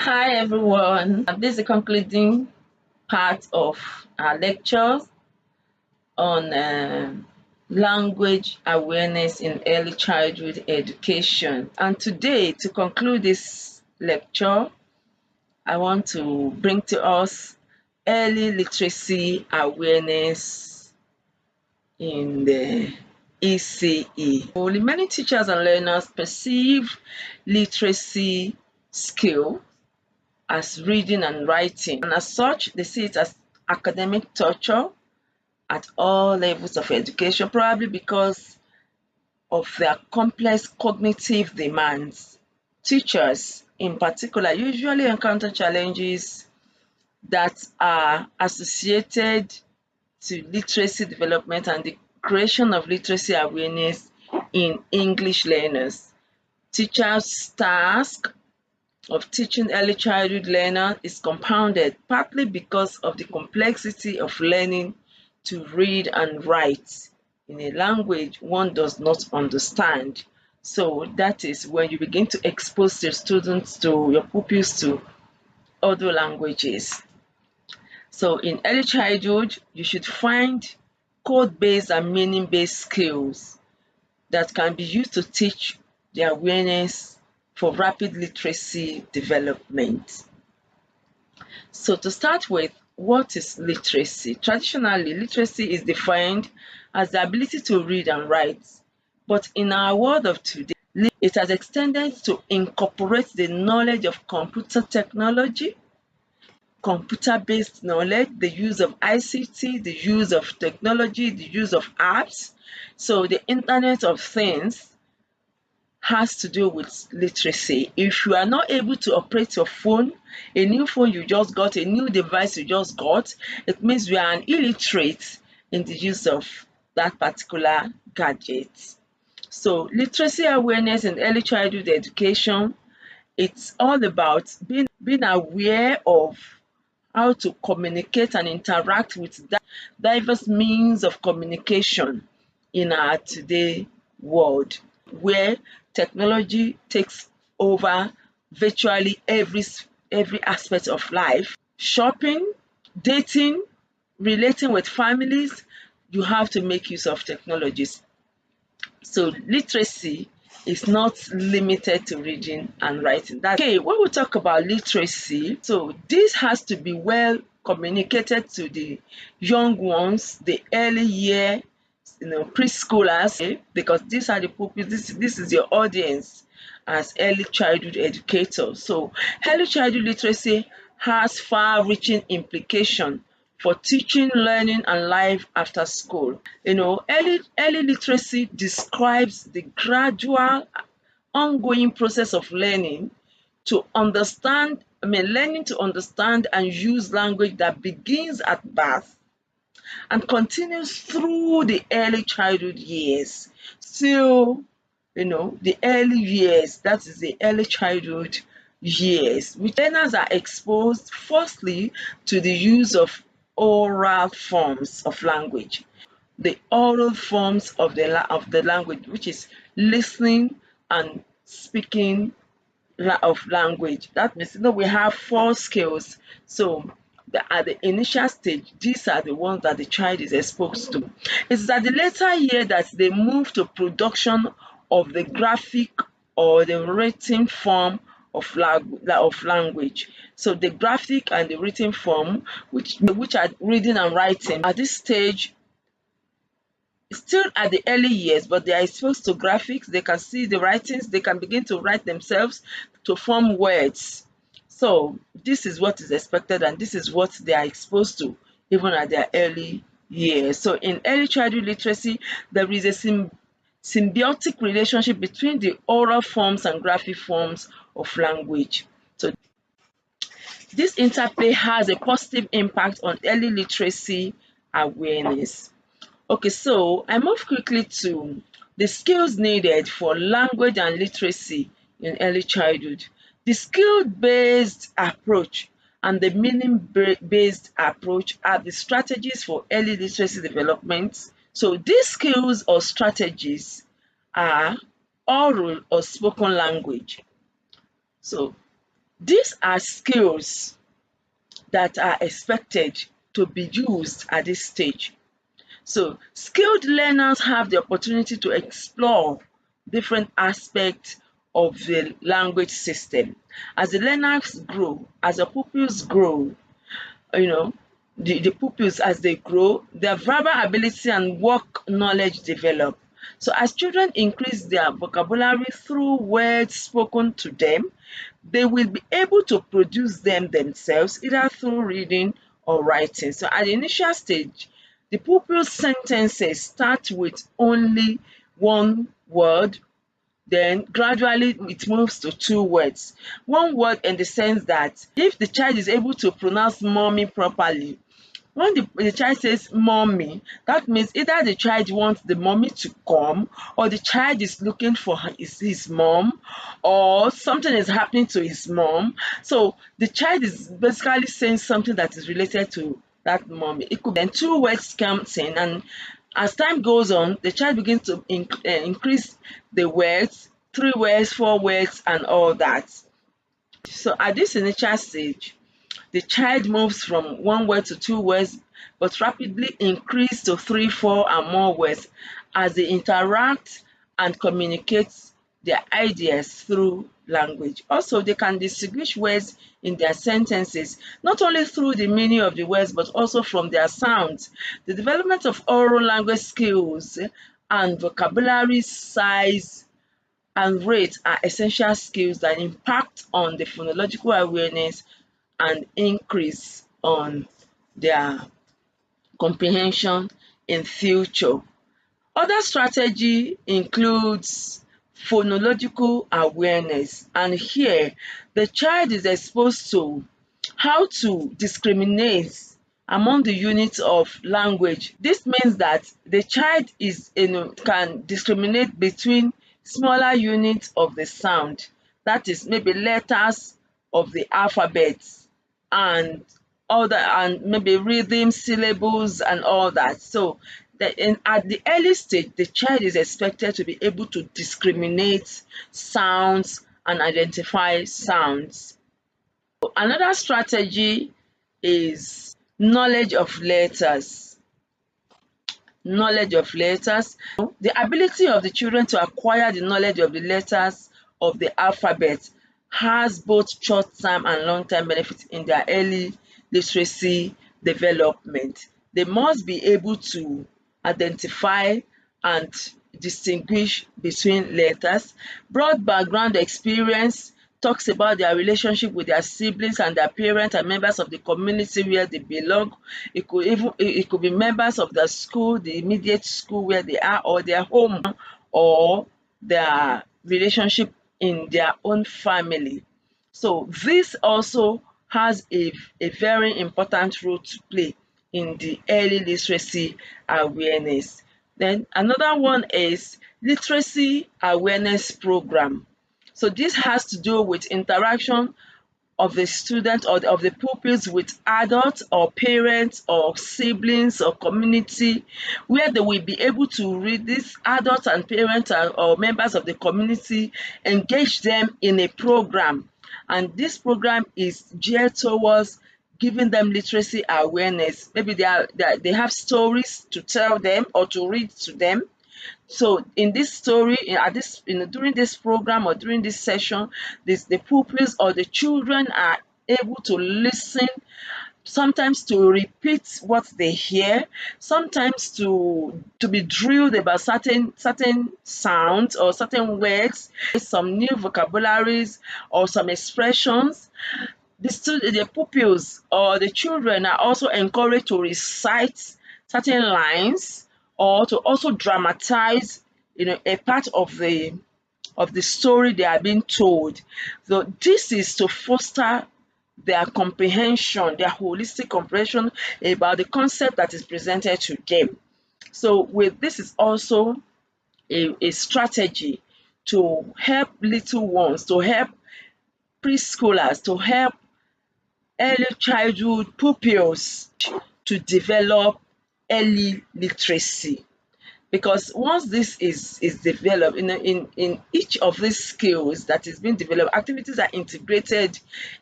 Hi everyone, this is the concluding part of our lecture on language awareness in early childhood education. And today, to conclude this lecture, I want to bring to us early literacy awareness in the ECE. Only many teachers and learners perceive literacy skill as reading and writing, and as such they see it as academic torture at all levels of education, probably because of their complex cognitive demands. Teachers in particular usually encounter challenges that are associated to literacy development and the creation of literacy awareness in English learners. Teachers' task of teaching early childhood learners is compounded partly because of the complexity of learning to read and write in a language one does not understand. So that is when you begin to expose your students to your pupils to other languages. So in early childhood, you should find code-based and meaning-based skills that can be used to teach the awareness for rapid literacy development. So to start with, what is literacy? Traditionally, literacy is defined as the ability to read and write, but in our world of today, it has extended to incorporate the knowledge of computer technology, computer-based knowledge, the use of ICT, the use of technology, the use of apps. So the Internet of Things has to do with literacy. If you are not able to operate your phone, a new phone you just got, a new device you just got, it means you are an illiterate in the use of that particular gadget. So literacy awareness in early childhood education, it's all about being aware of how to communicate and interact with diverse means of communication in our today world, where technology takes over virtually every aspect of life. Shopping, dating, relating with families, you have to make use of technologies. So literacy is not limited to reading and writing. Okay, when we talk about literacy, so this has to be well communicated to the young ones, the early year, preschoolers, because these are the pupils, this is your audience as early childhood educators. So early childhood literacy has far-reaching implications for teaching, learning, and life after school. Early literacy describes the gradual, ongoing process of learning to understand, learning to understand and use language that begins at birth and continues through the early childhood years. So, the early years, that is the early childhood years, which learners are exposed firstly to the use of oral forms of language. The oral forms of the language, which is listening and speaking of language. That means we have 4 skills. So at the initial stage, these are the ones that the child is exposed to. It's at the later year that they move to production of the graphic or the written form of language. So the graphic and the written form, which are reading and writing, at this stage, still at the early years, but they are exposed to graphics, they can see the writings, they can begin to write themselves to form words. So this is what is expected and this is what they are exposed to even at their early years. So in early childhood literacy, there is a symbiotic relationship between the oral forms and graphic forms of language. So this interplay has a positive impact on early literacy awareness. Okay, so I move quickly to the skills needed for language and literacy in early childhood. The skill-based approach and the meaning-based approach are the strategies for early literacy development. So these skills or strategies are oral or spoken language. So These are skills that are expected to be used at this stage. So skilled learners have the opportunity to explore different aspects of the language system. As the learners grow, as the pupils grow, you know, the pupils as they grow, their verbal ability and work knowledge develop. So as children increase their vocabulary through words spoken to them, they will be able to produce them themselves either through reading or writing. So at the initial stage, the pupils' sentences start with only one word, then gradually it moves to two words. One word in the sense that if the child is able to pronounce mommy properly, when the child says mommy, that means either the child wants the mommy to come, or the child is looking for his mom, or something is happening to his mom. So the child is basically saying something that is related to that mommy. It could be then two words comes in, and as time goes on, the child begins to increase the words, three words, four words, and all that. So at this initial stage, the child moves from one word to two words, but rapidly increase to three, four, and more words as they interact and communicate their ideas through language. Also, they can distinguish words in their sentences, not only through the meaning of the words, but also from their sounds. The development of oral language skills and vocabulary size and rate are essential skills that impact on the phonological awareness and increase on their comprehension in future. Other strategy includes phonological awareness, and here the child is exposed to how to discriminate among the units of language. This means that the child can discriminate between smaller units of the sound, that is maybe letters of the alphabet, and maybe rhythm, syllables, and all that. So at the early stage, the child is expected to be able to discriminate sounds and identify sounds. Another strategy is knowledge of letters. Knowledge of letters. The ability of the children to acquire the knowledge of the letters of the alphabet has both short-term and long-term benefits in their early literacy development. They must be able to identify and distinguish between letters. Broad background experience talks about their relationship with their siblings and their parents and members of the community where they belong. It could be members of the school, the immediate school where they are, or their home, or their relationship in their own family. So this also has a very important role to play in the early literacy awareness. Then another one is literacy awareness program. So this has to do with interaction of the student or of the pupils with adults or parents or siblings or community, where they will be able to read these adults and parents or members of the community, engage them in a program. And this program is geared towards giving them literacy awareness. Maybe they have stories to tell them or to read to them. So in this story, during this program or during this session, the pupils or the children are able to listen, sometimes to repeat what they hear, sometimes to be drilled about certain sounds or certain words, some new vocabularies or some expressions. The pupils or the children are also encouraged to recite certain lines or to also dramatize, a part of the story they are being told. So this is to foster their comprehension, their holistic comprehension about the concept that is presented to them. So with this is also a strategy to help little ones, to help preschoolers, to help early childhood pupils to develop early literacy. Because once this is developed in each of these skills that is being developed, activities are integrated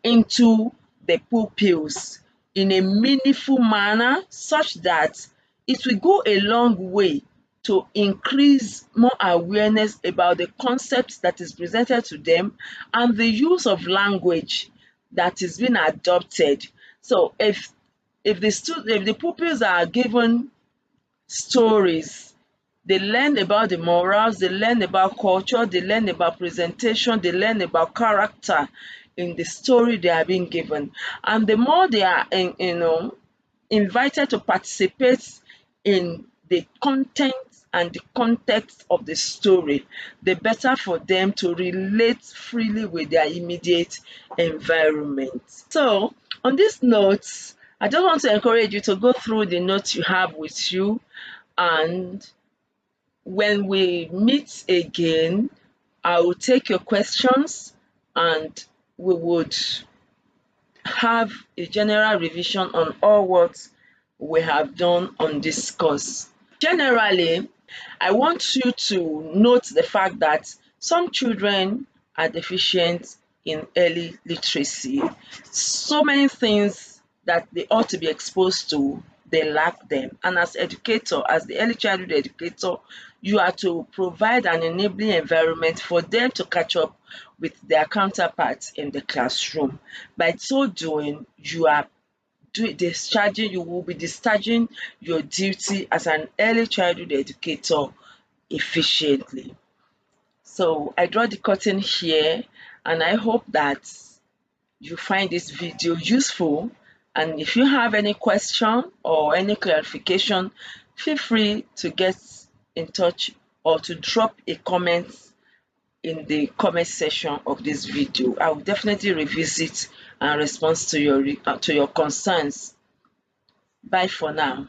into the pupils in a meaningful manner, such that it will go a long way to increase more awareness about the concepts that is presented to them and the use of language that is being adopted. So if the pupils are given stories, they learn about the morals, they learn about culture, they learn about presentation, they learn about character in the story they are being given. And the more they are invited to participate in the content and the context of the story, the better for them to relate freely with their immediate environment. So on this note, I just want to encourage you to go through the notes you have with you, and when we meet again, I will take your questions and we would have a general revision on all what we have done on this course. Generally, I want you to note the fact that some children are deficient in early literacy. So many things that they ought to be exposed to, they lack them. And as educator, as the early childhood educator, you are to provide an enabling environment for them to catch up with their counterparts in the classroom. By so doing, you will be discharging your duty as an early childhood educator efficiently. So I draw the curtain here, and I hope that you find this video useful. And if you have any question or any clarification, feel free to get in touch or to drop a comment in the comment section of this video. I will definitely revisit and respond to your concerns. Bye for now.